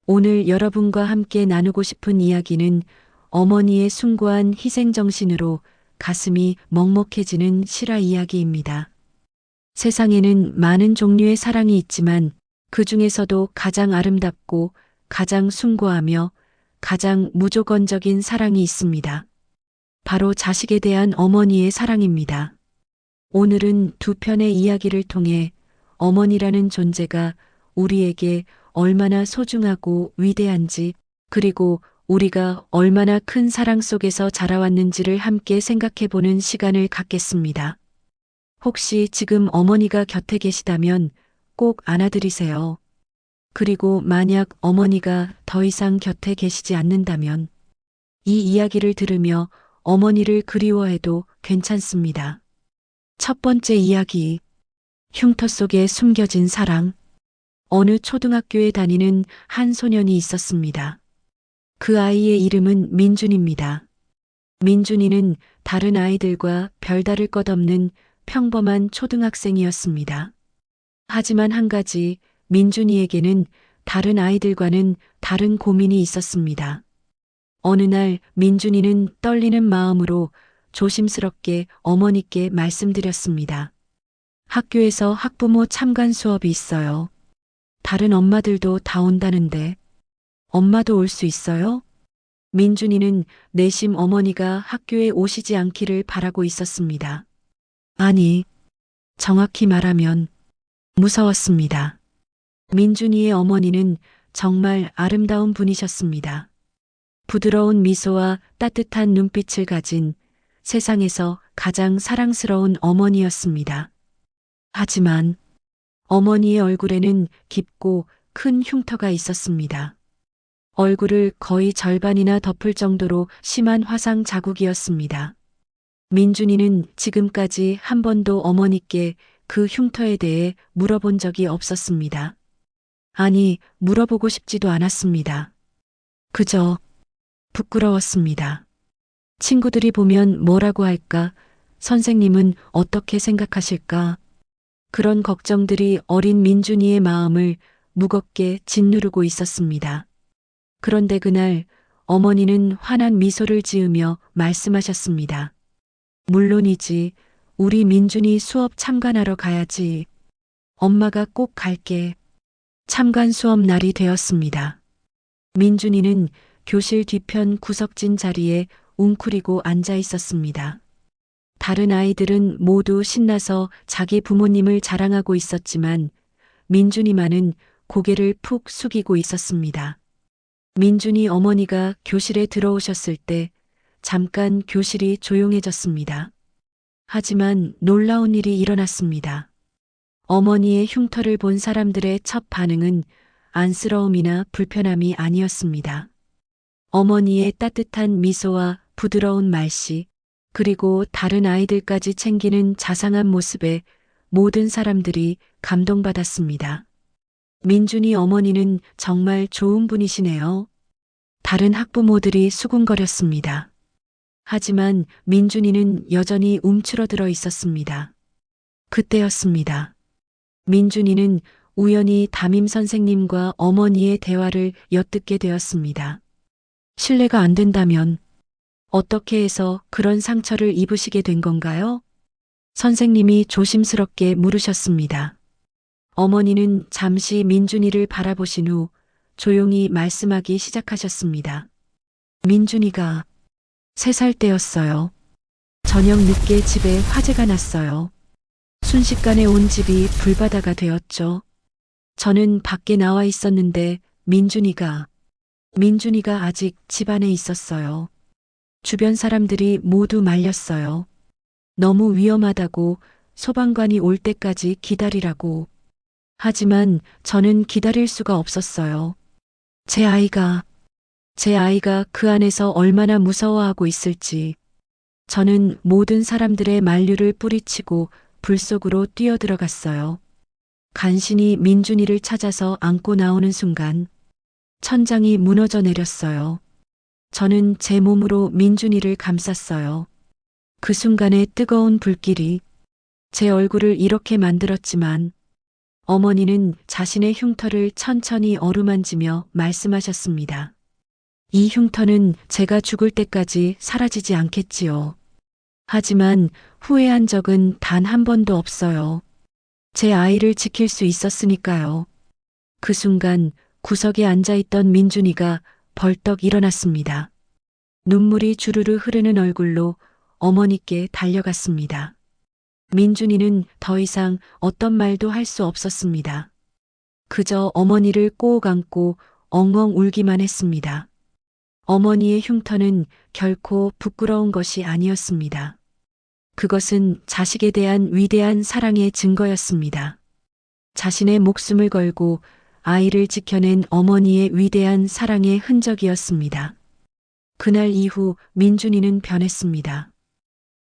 오늘 여러분과 함께 나누고 싶은 이야기는 어머니의 숭고한 희생정신으로 가슴이 먹먹해지는 실화 이야기입니다. 세상에는 많은 종류의 사랑이 있지만 그 중에서도 가장 아름답고 가장 숭고하며 가장 무조건적인 사랑이 있습니다. 바로 자식에 대한 어머니의 사랑입니다. 오늘은 두 편의 이야기를 통해 어머니라는 존재가 우리에게 얼마나 소중하고 위대한지, 그리고 우리가 얼마나 큰 사랑 속에서 자라왔는지를 함께 생각해 보는 시간을 갖겠습니다. 혹시 지금 어머니가 곁에 계시다면 꼭 안아드리세요. 그리고 만약 어머니가 더 이상 곁에 계시지 않는다면 이 이야기를 들으며 어머니를 그리워해도 괜찮습니다. 첫 번째 이야기. 흉터 속에 숨겨진 사랑. 어느 초등학교에 다니는 한 소년이 있었습니다. 그 아이의 이름은 민준입니다. 민준이는 다른 아이들과 별다를 것 없는 평범한 초등학생이었습니다. 하지만 한 가지, 민준이에게는 다른 아이들과는 다른 고민이 있었습니다. 어느 날 민준이는 떨리는 마음으로 조심스럽게 어머니께 말씀드렸습니다. 학교에서 학부모 참관 수업이 있어요. 다른 엄마들도 다 온다는데 엄마도 올 수 있어요? 민준이는 내심 어머니가 학교에 오시지 않기를 바라고 있었습니다. 아니, 정확히 말하면 무서웠습니다. 민준이의 어머니는 정말 아름다운 분이셨습니다. 부드러운 미소와 따뜻한 눈빛을 가진 세상에서 가장 사랑스러운 어머니였습니다. 하지만 어머니의 얼굴에는 깊고 큰 흉터가 있었습니다. 얼굴을 거의 절반이나 덮을 정도로 심한 화상 자국이었습니다. 민준이는 지금까지 한 번도 어머니께 그 흉터에 대해 물어본 적이 없었습니다. 아니, 물어보고 싶지도 않았습니다. 그저 부끄러웠습니다. 친구들이 보면 뭐라고 할까? 선생님은 어떻게 생각하실까? 그런 걱정들이 어린 민준이의 마음을 무겁게 짓누르고 있었습니다. 그런데 그날 어머니는 환한 미소를 지으며 말씀하셨습니다. 물론이지, 우리 민준이 수업 참관하러 가야지. 엄마가 꼭 갈게. 참관 수업 날이 되었습니다. 민준이는 교실 뒤편 구석진 자리에 웅크리고 앉아 있었습니다. 다른 아이들은 모두 신나서 자기 부모님을 자랑하고 있었지만 민준이만은 고개를 푹 숙이고 있었습니다. 민준이 어머니가 교실에 들어오셨을 때 잠깐 교실이 조용해졌습니다. 하지만 놀라운 일이 일어났습니다. 어머니의 흉터를 본 사람들의 첫 반응은 안쓰러움이나 불편함이 아니었습니다. 어머니의 따뜻한 미소와 부드러운 말씨, 그리고 다른 아이들까지 챙기는 자상한 모습에 모든 사람들이 감동받았습니다. 민준이 어머니는 정말 좋은 분이시네요. 다른 학부모들이 수군거렸습니다. 하지만 민준이는 여전히 움츠러들어 있었습니다. 그때였습니다. 민준이는 우연히 담임 선생님과 어머니의 대화를 엿듣게 되었습니다. 실례가 안 된다면 어떻게 해서 그런 상처를 입으시게 된 건가요? 선생님이 조심스럽게 물으셨습니다. 어머니는 잠시 민준이를 바라보신 후 조용히 말씀하기 시작하셨습니다. 민준이가 3살 때였어요. 저녁 늦게 집에 화재가 났어요. 순식간에 온 집이 불바다가 되었죠. 저는 밖에 나와 있었는데 민준이가 아직 집 안에 있었어요. 주변 사람들이 모두 말렸어요. 너무 위험하다고, 소방관이 올 때까지 기다리라고. 하지만 저는 기다릴 수가 없었어요. 제 아이가 그 안에서 얼마나 무서워하고 있을지. 저는 모든 사람들의 만류를 뿌리치고 불 속으로 뛰어들어갔어요. 간신히 민준이를 찾아서 안고 나오는 순간 천장이 무너져 내렸어요. 저는 제 몸으로 민준이를 감쌌어요. 그 순간의 뜨거운 불길이 제 얼굴을 이렇게 만들었지만 어머니는 자신의 흉터를 천천히 어루만지며 말씀하셨습니다. 이 흉터는 제가 죽을 때까지 사라지지 않겠지요. 하지만 후회한 적은 단 한 번도 없어요. 제 아이를 지킬 수 있었으니까요. 그 순간 구석에 앉아있던 민준이가 벌떡 일어났습니다. 눈물이 주르르 흐르는 얼굴로 어머니께 달려갔습니다. 민준이는 더 이상 어떤 말도 할 수 없었습니다. 그저 어머니를 꼭 안고 엉엉 울기만 했습니다. 어머니의 흉터는 결코 부끄러운 것이 아니었습니다. 그것은 자식에 대한 위대한 사랑의 증거였습니다. 자신의 목숨을 걸고 아이를 지켜낸 어머니의 위대한 사랑의 흔적이었습니다. 그날 이후 민준이는 변했습니다.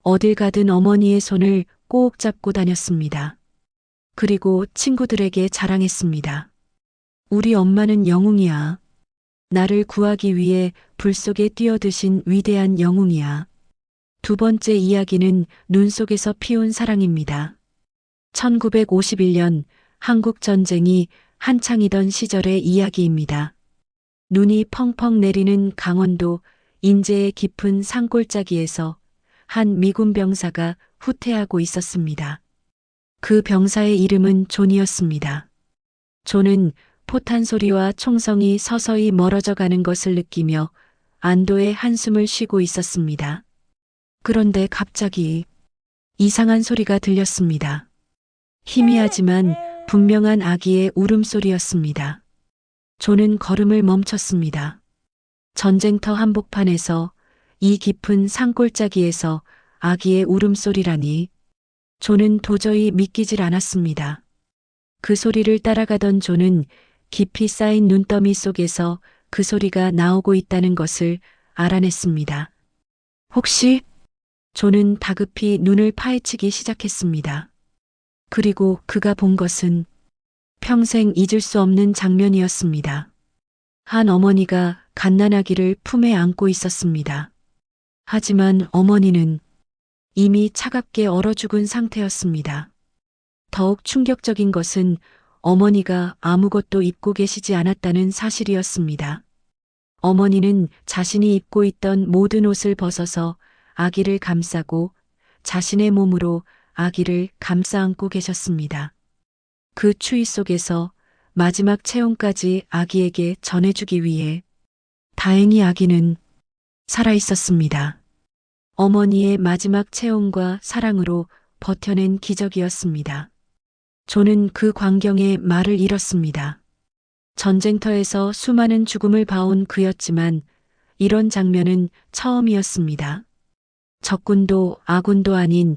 어딜 가든 어머니의 손을 꼭 잡고 다녔습니다. 그리고 친구들에게 자랑했습니다. 우리 엄마는 영웅이야. 나를 구하기 위해 불 속에 뛰어드신 위대한 영웅이야. 두 번째 이야기는 눈 속에서 피운 사랑입니다. 1951년 한국 전쟁이 한창이던 시절의 이야기입니다. 눈이 펑펑 내리는 강원도 인제의 깊은 산골짜기에서 한 미군 병사가 후퇴하고 있었습니다. 그 병사의 이름은 존이었습니다. 존은 포탄 소리와 총성이 서서히 멀어져 가는 것을 느끼며 안도의 한숨을 쉬고 있었습니다. 그런데 갑자기 이상한 소리가 들렸습니다. 희미하지만 분명한 아기의 울음소리였습니다. 존은 걸음을 멈췄습니다. 전쟁터 한복판에서 이 깊은 산골짜기에서 아기의 울음소리라니. 존은 도저히 믿기질 않았습니다. 그 소리를 따라가던 존은 깊이 쌓인 눈더미 속에서 그 소리가 나오고 있다는 것을 알아냈습니다. 혹시? 존은 다급히 눈을 파헤치기 시작했습니다. 그리고 그가 본 것은 평생 잊을 수 없는 장면이었습니다. 한 어머니가 갓난아기를 품에 안고 있었습니다. 하지만 어머니는 이미 차갑게 얼어 죽은 상태였습니다. 더욱 충격적인 것은 어머니가 아무것도 입고 계시지 않았다는 사실이었습니다. 어머니는 자신이 입고 있던 모든 옷을 벗어서 아기를 감싸고 자신의 몸으로 아기를 감싸 안고 계셨습니다. 그 추위 속에서 마지막 체온까지 아기에게 전해주기 위해 다행히 아기는 살아 있었습니다. 어머니의 마지막 체온과 사랑으로 버텨낸 기적이었습니다. 존은 그 광경에 말을 잃었습니다. 전쟁터에서 수많은 죽음을 봐온 그였지만 이런 장면은 처음이었습니다. 적군도 아군도 아닌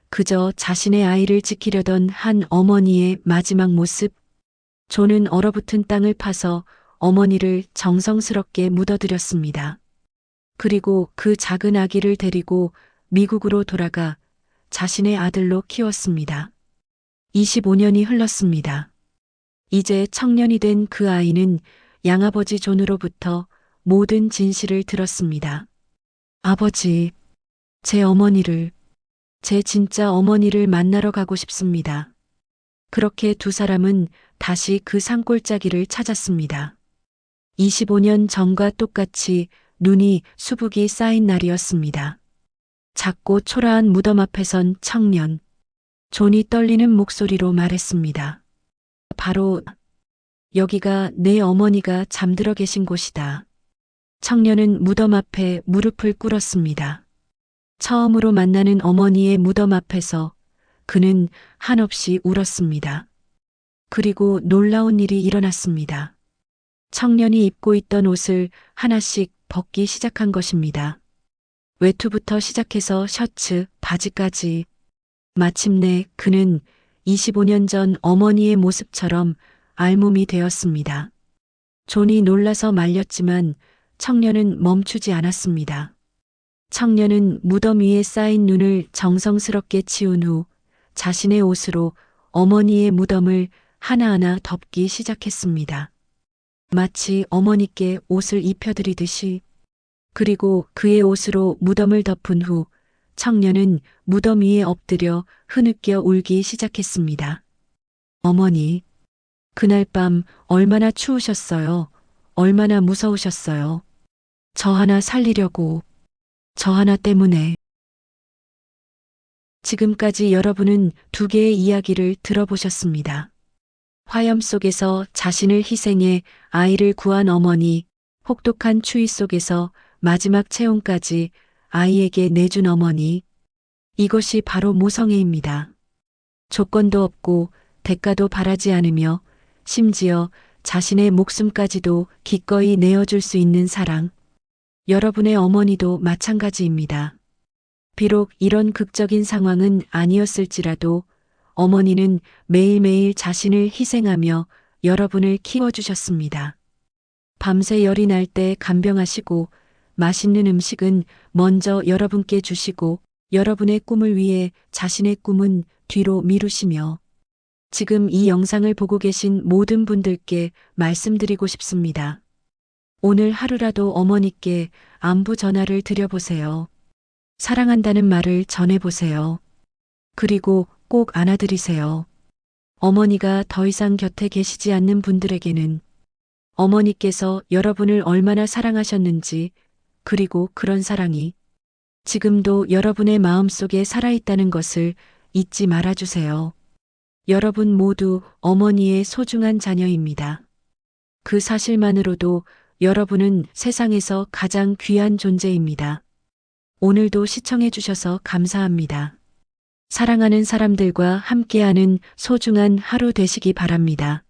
그저 자신의 아이를 지키려던 한 어머니의 마지막 모습. 존은 얼어붙은 땅을 파서 어머니를 정성스럽게 묻어드렸습니다. 그리고 그 작은 아기를 데리고 미국으로 돌아가 자신의 아들로 키웠습니다. 25년이 흘렀습니다. 이제 청년이 된 그 아이는 양아버지 존으로부터 모든 진실을 들었습니다. 아버지, 제 어머니를, 제 진짜 어머니를 만나러 가고 싶습니다. 그렇게 두 사람은 다시 그 산골짜기를 찾았습니다. 25년 전과 똑같이 눈이 수북이 쌓인 날이었습니다. 작고 초라한 무덤 앞에 선 청년. 존이 떨리는 목소리로 말했습니다. 바로 여기가 내 어머니가 잠들어 계신 곳이다. 청년은 무덤 앞에 무릎을 꿇었습니다. 처음으로 만나는 어머니의 무덤 앞에서 그는 한없이 울었습니다. 그리고 놀라운 일이 일어났습니다. 청년이 입고 있던 옷을 하나씩 벗기 시작한 것입니다. 외투부터 시작해서 셔츠, 바지까지. 마침내 그는 25년 전 어머니의 모습처럼 알몸이 되었습니다. 존이 놀라서 말렸지만 청년은 멈추지 않았습니다. 청년은 무덤 위에 쌓인 눈을 정성스럽게 치운 후 자신의 옷으로 어머니의 무덤을 하나하나 덮기 시작했습니다. 마치 어머니께 옷을 입혀드리듯이. 그리고 그의 옷으로 무덤을 덮은 후 청년은 무덤 위에 엎드려 흐느껴 울기 시작했습니다. 어머니, 그날 밤 얼마나 추우셨어요? 얼마나 무서우셨어요? 저 하나 살리려고, 저 하나 때문에. 지금까지 여러분은 두 개의 이야기를 들어보셨습니다. 화염 속에서 자신을 희생해 아이를 구한 어머니, 혹독한 추위 속에서 마지막 체온까지 아이에게 내준 어머니. 이것이 바로 모성애입니다. 조건도 없고 대가도 바라지 않으며 심지어 자신의 목숨까지도 기꺼이 내어줄 수 있는 사랑. 여러분의 어머니도 마찬가지입니다. 비록 이런 극적인 상황은 아니었을지라도 어머니는 매일매일 자신을 희생하며 여러분을 키워주셨습니다. 밤새 열이 날 때 간병하시고 맛있는 음식은 먼저 여러분께 주시고 여러분의 꿈을 위해 자신의 꿈은 뒤로 미루시며 지금 이 영상을 보고 계신 모든 분들께 말씀드리고 싶습니다. 오늘 하루라도 어머니께 안부 전화를 드려보세요. 사랑한다는 말을 전해보세요. 그리고 꼭 안아드리세요. 어머니가 더 이상 곁에 계시지 않는 분들에게는 어머니께서 여러분을 얼마나 사랑하셨는지, 그리고 그런 사랑이 지금도 여러분의 마음속에 살아있다는 것을 잊지 말아주세요. 여러분 모두 어머니의 소중한 자녀입니다. 그 사실만으로도 여러분은 세상에서 가장 귀한 존재입니다. 오늘도 시청해주셔서 감사합니다. 사랑하는 사람들과 함께하는 소중한 하루 되시기 바랍니다.